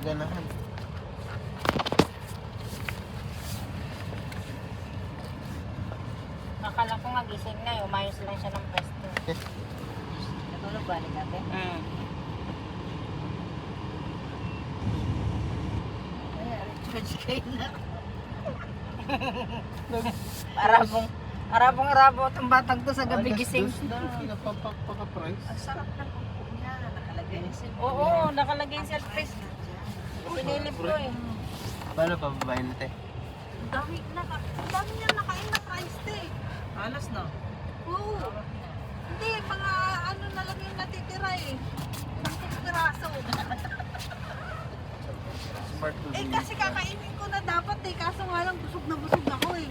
ganahan. Akala ko nga gising na, umayos lang siya ng pwesto. Natulog ba ni Kate? Ay, recharge kayo na. Arabong-arabo itong batang to sa gabi gising. Napapaka-price. Ang sarap ng upo niya. Nakalagay ni Sil. Oo, nakalagay sa price. Pinilip ko eh. Paano pa babayin te? Ang dami niya nakain na price eh. Alas na. Oo. Hindi, mga ano na lang yung natitira eh. 10 piraso. Smart to Eh kasi kakainin ko na dapat eh. Kaso nga lang busog na busog ako eh.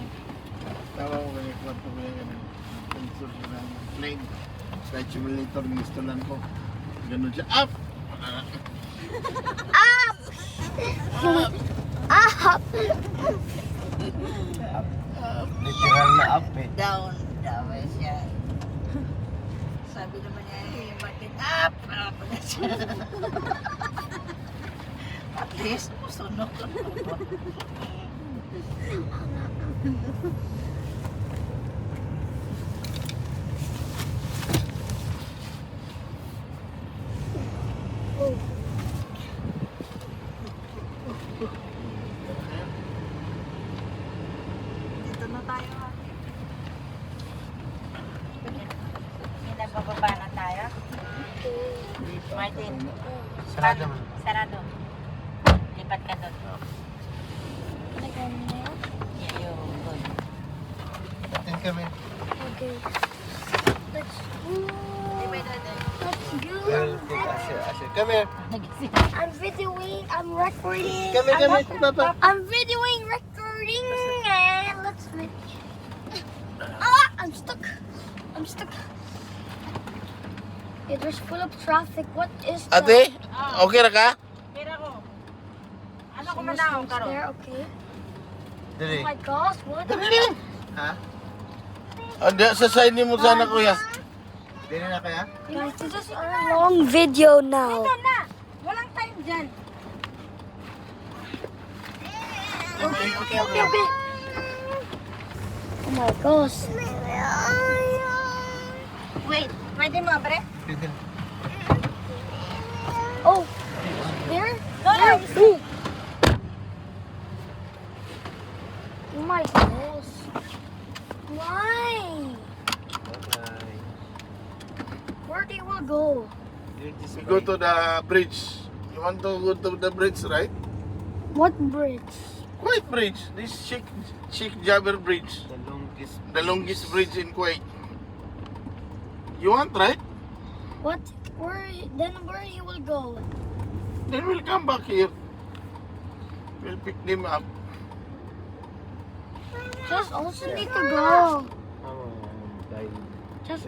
Tawa ko kaya kwarto ko yan. Sensor na plane. Flight simulator, gusto lang ko. Ganun siya. Up! Literal na up eh. Down. Daway siya. Sabi naman niya eh, bakit up? Up na siya. At least, musunok lang ako. Dito na tayo. Pinabababa na tayo. Martin. Sarado man. Sarado. Lipat ka doon. Yeah, yun. Good. Atin kami. Okay. Let's go. Well, take Asher. Come here. I'm videoing. I'm recording. Come here, Papa. I'm videoing, recording, and let's switch. Ah, I'm stuck. I'm stuck. Yeah, there's full of traffic. What is that? Ate, okay na ka? Pira ko. Ano ko Someone manahon switched karon? there, okay. Dali. Oh my gosh, what? Ha? Andi, sa side ni mo sana, kuya. Dili na kaya? Guys, this is our long video now. Ito na. Walang time dyan. Okay, okay, okay, okay. Oh my gosh. Wait. Pwede mo, pre? Pwede. Oh, there? No, no. Ooh. Oh my gosh. Why? Where do you want to go? We go to the bridge. You want to go to the bridge, right? What bridge? Kuwait Bridge. This Sheikh Jabir Bridge. The longest bridge in Kuwait. You want, right? What? Then where you will go? Then we'll come back here. We'll pick them up. Just also need to go. Just.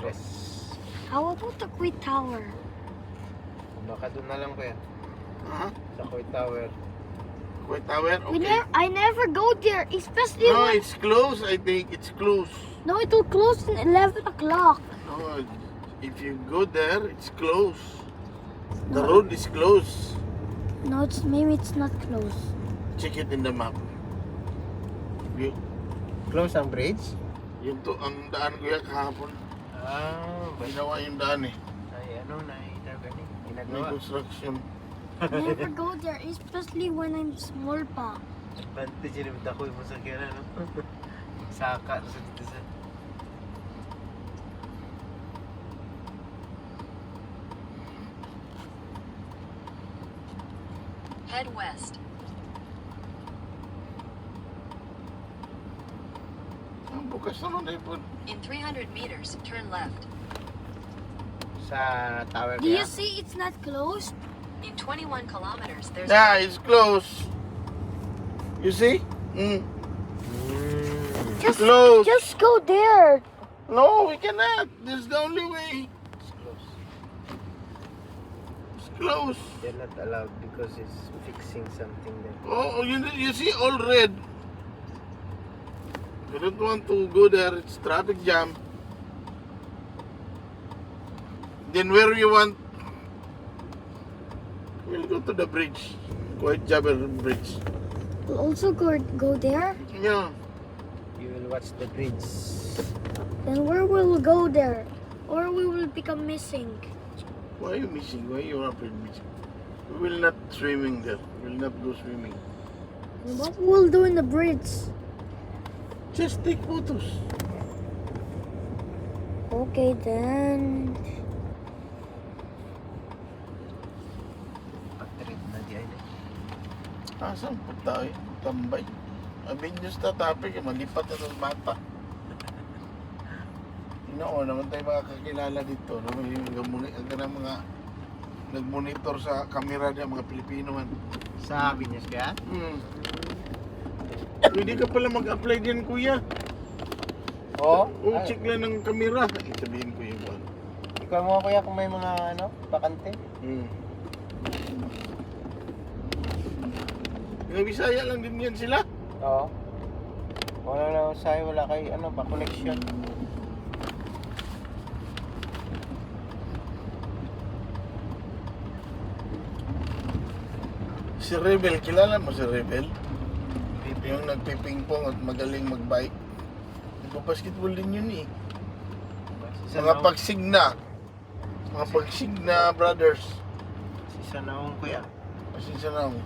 How about the Kuwait Tower? Baka doon na lang kuya, Huh? sa Kuwait Tower. Kuwait Tower? Okay. I never go there, especially No, when. it's closed. I think it's closed. No, it will close at 11 o'clock. No, if you go there, it's closed. The road is closed. No, maybe it's not closed. Check it in the map. You, Close ang bridge? yung to, ang daan ko yan kahapon. Ginawa yung daan eh. Ay, ano na itagani? May Ginagawa. construction. I never go there, especially when I'm small pa. Advantage yun yung dakoy mo sa kira, no? Saka sa dito sa... Head west. Ang bukas naman eh po. In 300 meters, turn left. Sa tower Do you kaya? see it's not closed? In 21 kilometers, there's Yeah, it's closed. You see? Mm. Close. Just go there. No, we cannot. This is the only way. It's close. It's closed. They're not allowed because it's fixing something there. Oh, you see all red. You don't want to go there. It's traffic jam. Then where you want? We'll go to the bridge. Kuwait Jabir Bridge. We'll also go there. Yeah. You will watch the bridge. Then where will we go there? Or we will become missing. Why are you missing? Why you are afraid missing? We will not swimming there. We will not go swimming. And what we'll do in the bridge? Just take photos. Okay then. Pag-trip na di ay Asan po tayo? Tambay. Avenues na topic. Malipat na ng mata. Noon naman tayo makakakilala dito. Ang mga nag-monitor sa kamera niya, mga Pilipino man. Sa Pinyas kaya? Hindi ka pala mag-apply din, kuya. Oo. Check lang ng kamera. Sabihin ko yung one. Ikaw mo kuya kung may mga bakante. Mga Bisaya lang din yan sila. Oo. Wala na sa'yo, wala kay pa connection. Si Rebel, kilala mo si Rebel? Yung nagpipingpong at magaling magbike. Nagpa-basketball din yun eh. Mga pagsigna. Mga pagsigna brothers. Si Sanaong kuya. Pasensya na ako.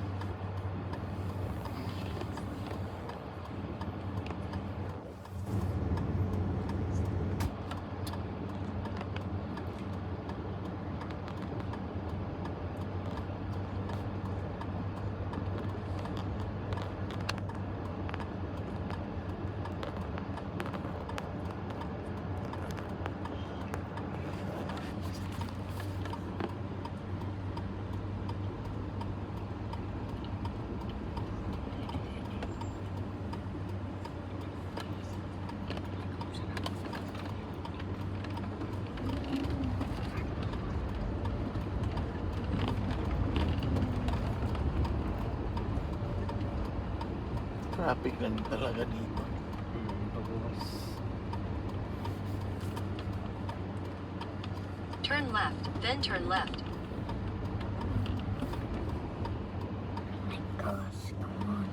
Traffic lang talaga dito. Pagbukas. Turn left, then turn left. Gosh, come on.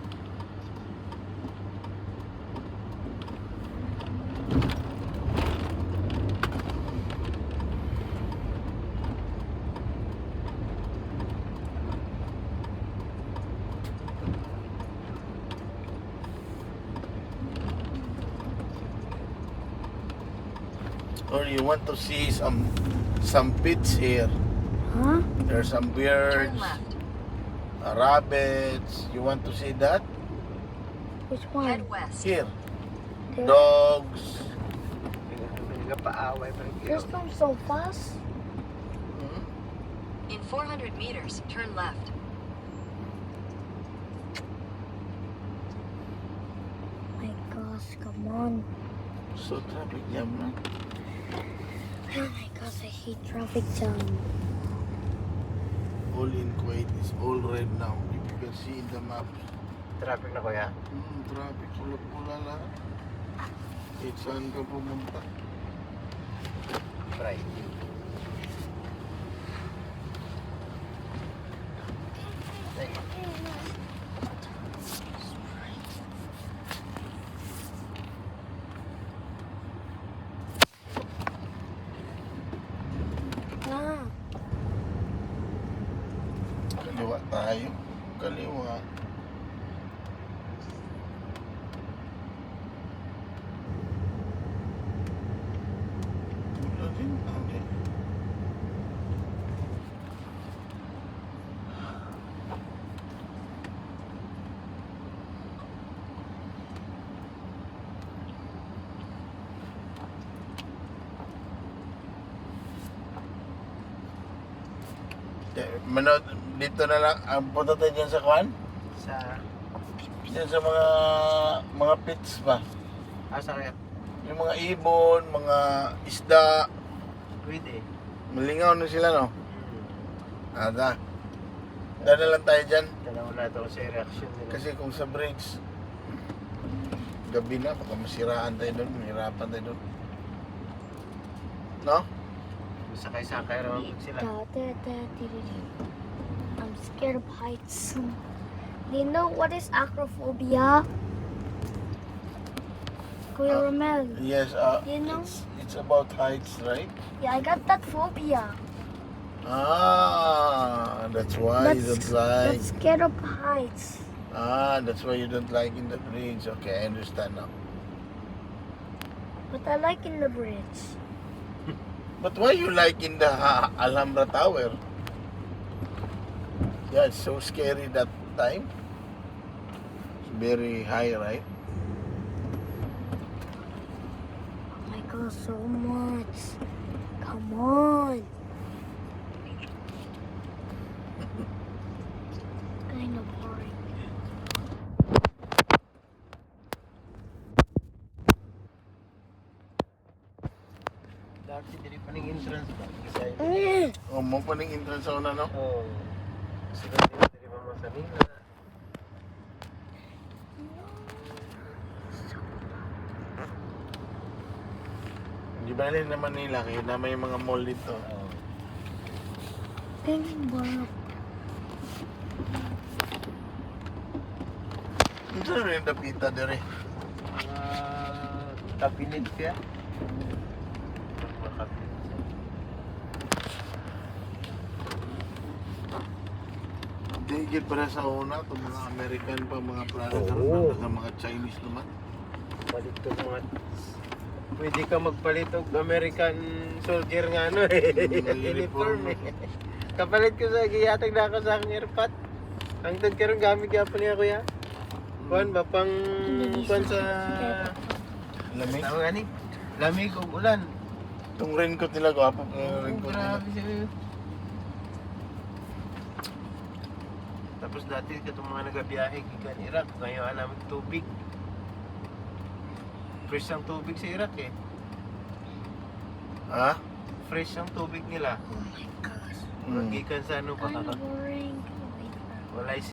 Or you want to see some pits here. Huh? There's some birds, Turn left. rabbits. You want to see that? Which Head one? west. Here. There? Dogs. Nagpaaway pa rin There's kayo. them so fast. Hmm? In 400 meters, turn left. My gosh, come on. So traffic jam na. Oh my gosh, I hate traffic jam. All in Kuwait is all red now. If you can see in the map. Traffic na kuya. Traffic. Pula-pula lahat. Eh, saan ka pumunta? Right. Ah, Kaliwa tayo. Kaliwa. Wala din. Okay. Manood, dito na lang. Punta tayo dyan sa kwan? Sa... Dyan sa mga pits ba? Asa kaya? Yung mga ibon, mga isda. Pwede. Malingaw na sila, no? Ada. Dahil na lang tayo dyan. Tanawin na ito sa reaction nila. Kasi kung sa bridge, gabi na, baka masiraan tayo doon, mahirapan tayo doon. No? Sakay-sakay raw sila. da, da, da, di, di, di. I'm scared of heights. Do you know what is acrophobia? Kuya Romel. Yes, You know? it's about heights, right? Yeah, I got that phobia. Ah, that's why you don't like. That's scared of heights. Ah, that's why you don't like in the bridge. Okay, I understand now. But I like in the bridge. But why you like in the Alhambra Tower? Yeah, it's so scary that time. It's very high, right? Oh my god, so much. Come on. Kind of boring. Dati dili pa ning entrance ba? Kasi Oh, mo pa ning entrance sa una, no? oh. Sila dili pa masanina. Di ba rin naman nila, kaya naman yung mga mall dito. Oh. Kind of boring. Ito rin dapita dire. Kabinet kaya? Mga kabinet. Tigil para sa una, itong mga American pa, mga plano Oo. sa mga Chinese naman. Palit og mga pwede ka magpalit og American soldier nga ano eh. Mga Uniform uniform. eh. Kapalit ko sa giyatag na ako sa akong airpot. Ang karon gamit gyapon niya kuya. Kuan ba pang kuan sa Lamig. tawag ani? Lamig ug ulan. Itong raincoat nila, gwapo po yung Oh, raincoat nila. grabe siya. Tapos dati katong mga nagabiyahe gikan Iraq, ngayon alam tubig. Fresh ang tubig sa Iraq eh. Ha? Fresh ang tubig nila. Oh my gosh. Mm. Gikan sa ano pa. Kind of boring. Walay